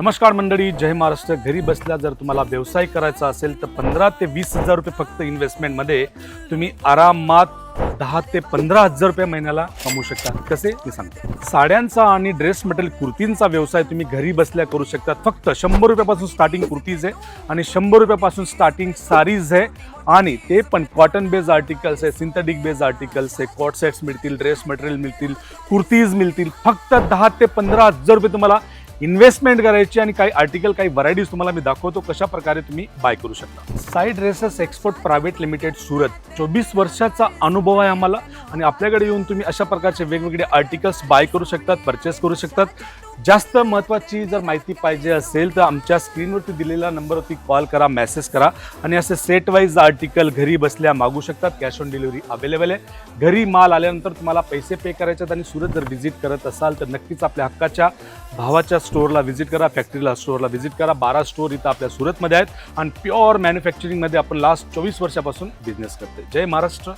नमस्कार मंडळी, जय महाराष्ट्र. घरी बसल्या जर तुम्हाला व्यवसाय करायचा असेल तर 15 ते 20 हजार रुपये फक्त इन्व्हेस्टमेंटमध्ये तुम्ही आरामात 10 ते 15 हजार रुपये महिन्याला कमवू शकता. कसे मी सांगतो. साड्यांचा आणि ड्रेस मटेरियल कुर्तींचा व्यवसाय तुम्ही घरी बसल्या करू शकता. फक्त 100 रुपयापासून स्टार्टिंग कुर्तीज आहे आणि 100 रुपयापासून स्टार्टिंग साडीज आहे आणि ते पण कॉटन बेस्ड आर्टिकल्स आहे, सिंथेटिक बेस्ड आर्टिकल्स आहे, कॉट सेट्स मिळतील, ड्रेस मटेरियल मिळतील, कुर्तीज मिळतील. फक्त 10 ते 15 हजार रुपये तुम्हाला इन्व्हेस्टमेंट करायची आणि काही आर्टिकल, काही व्हरायटीज तुम्हाला मी दाखवतो कशा प्रकारे तुम्ही बाय करू शकता. Sai dresses export private limited Surat, 24 वर्षाचा अनुभव आहे आम्हाला आणि आपल्याकडे येऊन तुम्ही अशा प्रकारचे वेगवेगळे आर्टिकल्स बाय करू शकतात, परचेस करू शकतात. जास्त महत्त्वाची जर माहिती पाहिजे असेल तर आमच्या स्क्रीनवरती दिलेल्या नंबरवरती कॉल करा, मेसेज करा आणि असे सेट वाईज आर्टिकल घरी बसल्या मागू शकतात. कॅश ऑन डिलिव्हरी अवेलेबल आहे. घरी माल आल्यानंतर तुम्हाला पैसे पे करायचे आहेत आणि सुरत जर व्हिजिट करत असाल तर नक्कीच आपल्या हक्काच्या भावाच्या स्टोअरला व्हिजिट करा, फॅक्टरीला स्टोअरला व्हिजिट करा. 12 स्टोअर इथं आपल्या सुरतमध्ये आहेत आणि प्युअर मॅन्युफॅक्चरिंगमध्ये आपण लास्ट 24 वर्षापासून बिझनेस करतोय. जय महाराष्ट्र.